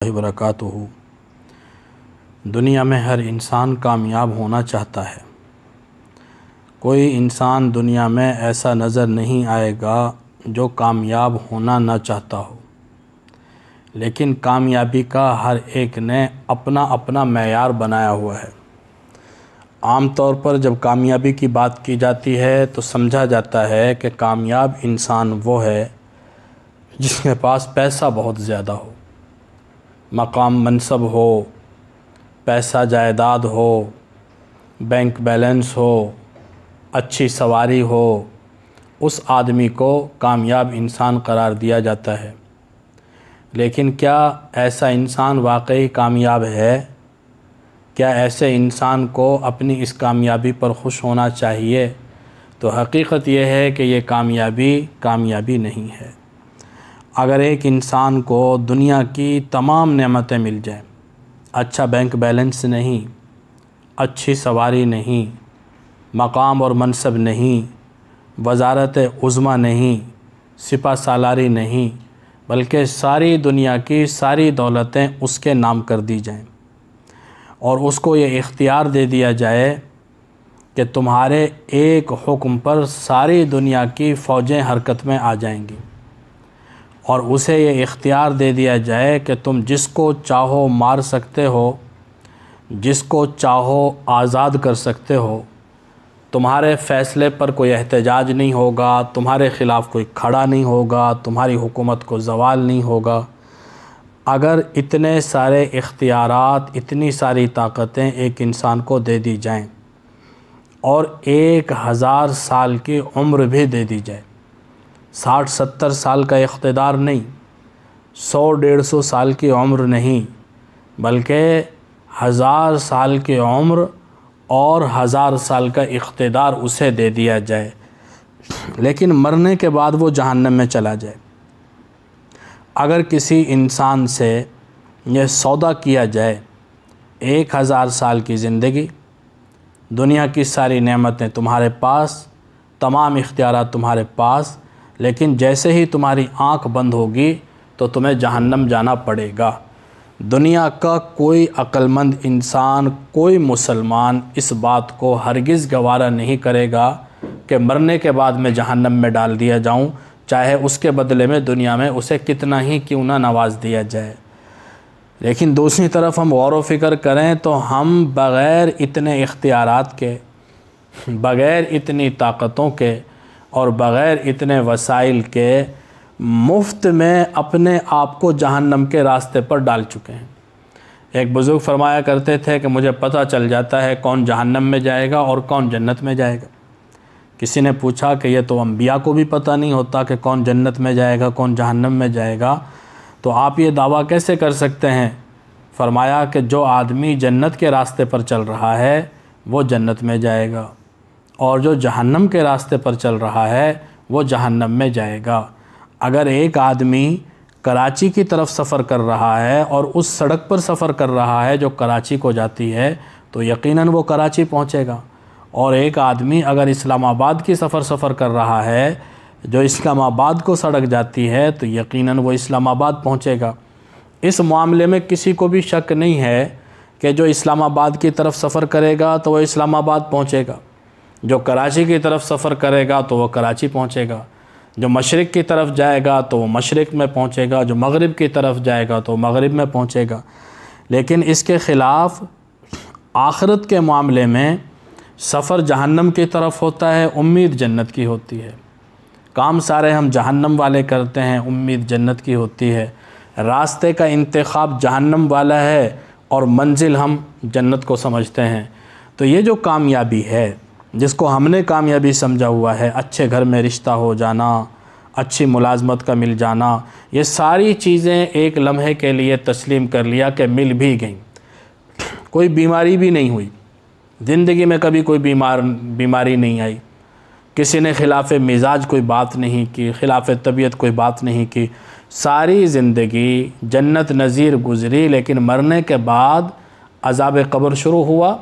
وبرکاتہ۔ دنیا میں ہر انسان کامیاب ہونا چاہتا ہے۔ کوئی انسان دنیا میں ایسا نظر نہیں آئے گا جو کامیاب ہونا نہ چاہتا ہو، لیکن کامیابی کا ہر ایک نے اپنا اپنا معیار بنایا ہوا ہے۔ عام طور پر جب کامیابی کی بات کی جاتی ہے تو سمجھا جاتا ہے کہ کامیاب انسان وہ ہے جس کے پاس پیسہ بہت زیادہ ہو، مقام منصب ہو، پیسہ جائیداد ہو، بینک بیلنس ہو، اچھی سواری ہو، اس آدمی کو کامیاب انسان قرار دیا جاتا ہے۔ لیکن کیا ایسا انسان واقعی کامیاب ہے؟ کیا ایسے انسان کو اپنی اس کامیابی پر خوش ہونا چاہیے؟ تو حقیقت یہ ہے کہ یہ کامیابی نہیں ہے۔ اگر ایک انسان کو دنیا کی تمام نعمتیں مل جائیں، اچھا بینک بیلنس نہیں، اچھی سواری نہیں، مقام اور منصب نہیں، وزارت عظمیٰ نہیں، سپہ سالاری نہیں، بلکہ ساری دنیا کی ساری دولتیں اس کے نام کر دی جائیں اور اس کو یہ اختیار دے دیا جائے کہ تمہارے ایک حکم پر ساری دنیا کی فوجیں حرکت میں آ جائیں گی، اور اسے یہ اختیار دے دیا جائے کہ تم جس کو چاہو مار سکتے ہو، جس کو چاہو آزاد کر سکتے ہو، تمہارے فیصلے پر کوئی احتجاج نہیں ہوگا، تمہارے خلاف کوئی کھڑا نہیں ہوگا، تمہاری حکومت کو زوال نہیں ہوگا۔ اگر اتنے سارے اختیارات، اتنی ساری طاقتیں ایک انسان کو دے دی جائیں اور 1000 سال کی عمر بھی دے دی جائے، 60-70 سال کا اقتدار نہیں، 100-150 سال کی عمر نہیں، بلکہ 1000 سال کی عمر اور 1000 سال کا اقتدار اسے دے دیا جائے، لیکن مرنے کے بعد وہ جہنم میں چلا جائے۔ اگر کسی انسان سے یہ سودا کیا جائے 1000 سال کی زندگی، دنیا کی ساری نعمتیں تمہارے پاس، تمام اختیارات تمہارے پاس، لیکن جیسے ہی تمہاری آنکھ بند ہوگی تو تمہیں جہنم جانا پڑے گا۔ دنیا کا کوئی عقل مند انسان، کوئی مسلمان اس بات کو ہرگز گوارا نہیں کرے گا کہ مرنے کے بعد میں جہنم میں ڈال دیا جاؤں، چاہے اس کے بدلے میں دنیا میں اسے کتنا ہی کیوں نہ نواز دیا جائے۔ لیکن دوسری طرف ہم غور و فکر کریں تو ہم بغیر اتنے اختیارات کے، بغیر اتنی طاقتوں کے اور بغیر اتنے وسائل کے مفت میں اپنے آپ کو جہنم کے راستے پر ڈال چکے ہیں۔ ایک بزرگ فرمایا کرتے تھے کہ مجھے پتہ چل جاتا ہے کون جہنم میں جائے گا اور کون جنت میں جائے گا۔ کسی نے پوچھا کہ یہ تو انبیاء کو بھی پتہ نہیں ہوتا کہ کون جنت میں جائے گا کون جہنم میں جائے گا، تو آپ یہ دعویٰ کیسے کر سکتے ہیں؟ فرمایا کہ جو آدمی جنت کے راستے پر چل رہا ہے وہ جنت میں جائے گا، اور جو جہنم کے راستے پر چل رہا ہے وہ جہنم میں جائے گا۔ اگر ایک آدمی کراچی کی طرف سفر کر رہا ہے اور اس سڑک پر سفر کر رہا ہے جو کراچی کو جاتی ہے تو یقیناً وہ کراچی پہنچے گا، اور ایک آدمی اگر اسلام آباد کی سفر کر رہا ہے جو اسلام آباد کو سڑک جاتی ہے تو یقیناً وہ اسلام آباد پہنچے گا۔ اس معاملے میں کسی کو بھی شک نہیں ہے کہ جو اسلام آباد کی طرف سفر کرے گا تو وہ اسلام آباد پہنچے گا، جو کراچی کی طرف سفر کرے گا تو وہ کراچی پہنچے گا، جو مشرق کی طرف جائے گا تو وہ مشرق میں پہنچے گا، جو مغرب کی طرف جائے گا تو مغرب میں پہنچے گا۔ لیکن اس کے خلاف آخرت کے معاملے میں سفر جہنم کی طرف ہوتا ہے، امید جنت کی ہوتی ہے۔ کام سارے ہم جہنم والے کرتے ہیں، امید جنت کی ہوتی ہے۔ راستے کا انتخاب جہنم والا ہے اور منزل ہم جنت کو سمجھتے ہیں۔ تو یہ جو کامیابی ہے جس کو ہم نے کامیابی سمجھا ہوا ہے، اچھے گھر میں رشتہ ہو جانا، اچھی ملازمت کا مل جانا، یہ ساری چیزیں ایک لمحے کے لیے تسلیم کر لیا کہ مل بھی گئیں، کوئی بیماری بھی نہیں ہوئی، زندگی میں کبھی کوئی بیماری نہیں آئی، کسی نے خلاف مزاج کوئی بات نہیں کی، خلاف طبیعت کوئی بات نہیں کی، ساری زندگی جنت نظیر گزری، لیکن مرنے کے بعد عذاب قبر شروع ہوا،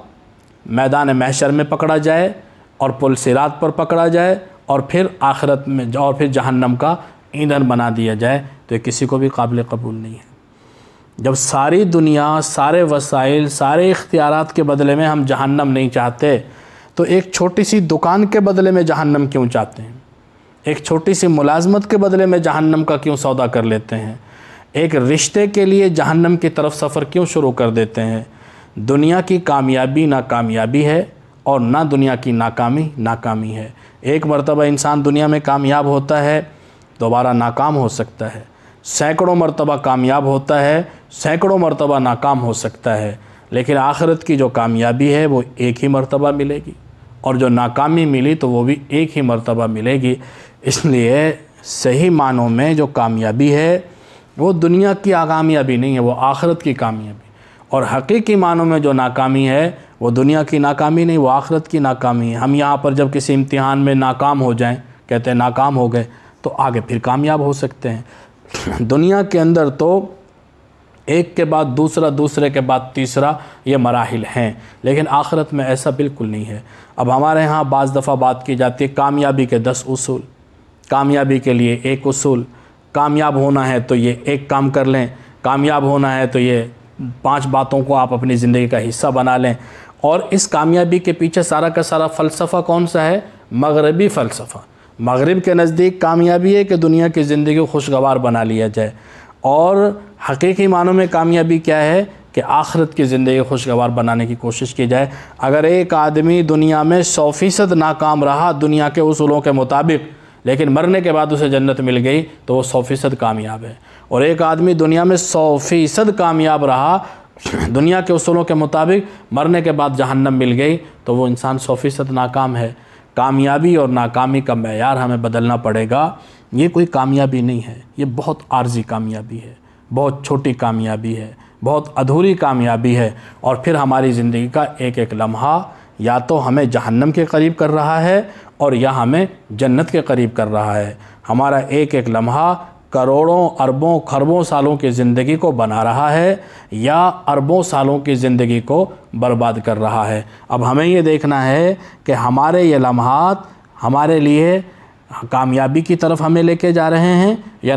میدان محشر میں پکڑا جائے اور پل صراط پر پکڑا جائے اور پھر آخرت میں اور پھر جہنم کا ایندھن بنا دیا جائے، تو یہ کسی کو بھی قابل قبول نہیں ہے۔ جب ساری دنیا، سارے وسائل، سارے اختیارات کے بدلے میں ہم جہنم نہیں چاہتے تو ایک چھوٹی سی دکان کے بدلے میں جہنم کیوں چاہتے ہیں؟ ایک چھوٹی سی ملازمت کے بدلے میں جہنم کا کیوں سودا کر لیتے ہیں؟ ایک رشتے کے لیے جہنم کی طرف سفر کیوں شروع کر دیتے ہیں؟ دنیا کی کامیابی ناکامیابی ہے اور نہ دنیا کی ناکامی ناکامی ہے۔ ایک مرتبہ انسان دنیا میں کامیاب ہوتا ہے، دوبارہ ناکام ہو سکتا ہے۔ سینکڑوں مرتبہ کامیاب ہوتا ہے، سینکڑوں مرتبہ ناکام ہو سکتا ہے، لیکن آخرت کی جو کامیابی ہے وہ ایک ہی مرتبہ ملے گی، اور جو ناکامی ملی تو وہ بھی ایک ہی مرتبہ ملے گی۔ اس لیے صحیح معنوں میں جو کامیابی ہے وہ دنیا کی کامیابی نہیں ہے، وہ آخرت کی کامیابی، اور حقیقی معنوں میں جو ناکامی ہے وہ دنیا کی ناکامی نہیں، وہ آخرت کی ناکامی ہے۔ ہم یہاں پر جب کسی امتحان میں ناکام ہو جائیں، کہتے ہیں ناکام ہو گئے، تو آگے پھر کامیاب ہو سکتے ہیں۔ دنیا کے اندر تو ایک کے بعد دوسرا، دوسرے کے بعد تیسرا، یہ مراحل ہیں، لیکن آخرت میں ایسا بالکل نہیں ہے۔ اب ہمارے ہاں بعض دفعہ بات کی جاتی ہے کامیابی کے 10 اصول، کامیابی کے لیے ایک اصول، کامیاب ہونا ہے تو یہ ایک کام کر لیں، کامیاب ہونا ہے تو یہ 5 باتوں کو آپ اپنی زندگی کا حصہ بنا لیں۔ اور اس کامیابی کے پیچھے سارا کا سارا فلسفہ کون سا ہے؟ مغربی فلسفہ۔ مغرب کے نزدیک کامیابی ہے کہ دنیا کی زندگی کو خوشگوار بنا لیا جائے، اور حقیقی معنوں میں کامیابی کیا ہے کہ آخرت کی زندگی خوشگوار بنانے کی کوشش کی جائے۔ اگر ایک آدمی دنیا میں 100% ناکام رہا دنیا کے اصولوں کے مطابق، لیکن مرنے کے بعد اسے جنت مل گئی تو وہ 100% کامیاب ہے، اور ایک آدمی دنیا میں 100% کامیاب رہا دنیا کے اصولوں کے مطابق، مرنے کے بعد جہنم مل گئی تو وہ انسان 100% ناکام ہے۔ کامیابی اور ناکامی کا معیار ہمیں بدلنا پڑے گا۔ یہ کوئی کامیابی نہیں ہے، یہ بہت عارضی کامیابی ہے، بہت چھوٹی کامیابی ہے، بہت ادھوری کامیابی ہے، اور پھر ہماری زندگی کا ایک ایک لمحہ یا تو ہمیں جہنم کے قریب کر رہا ہے اور یا ہمیں جنت کے قریب کر رہا ہے۔ ہمارا ایک ایک لمحہ کروڑوں، اربوں، خربوں سالوں کی زندگی کو بنا رہا ہے یا اربوں سالوں کی زندگی کو برباد کر رہا ہے۔ اب ہمیں یہ دیکھنا ہے کہ ہمارے یہ لمحات ہمارے لیے کامیابی کی طرف ہمیں لے کے جا رہے ہیں یا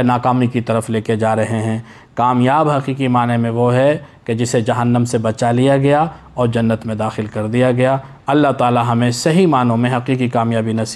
ناکامی کی طرف لے کے جا رہے ہیں۔ کامیاب حقیقی معنی میں وہ ہے کہ جسے جہنم سے بچا لیا گیا اور جنت میں داخل کر دیا گیا۔ اللہ تعالی ہمیں صحیح معنوں میں حقیقی کامیابی نصیب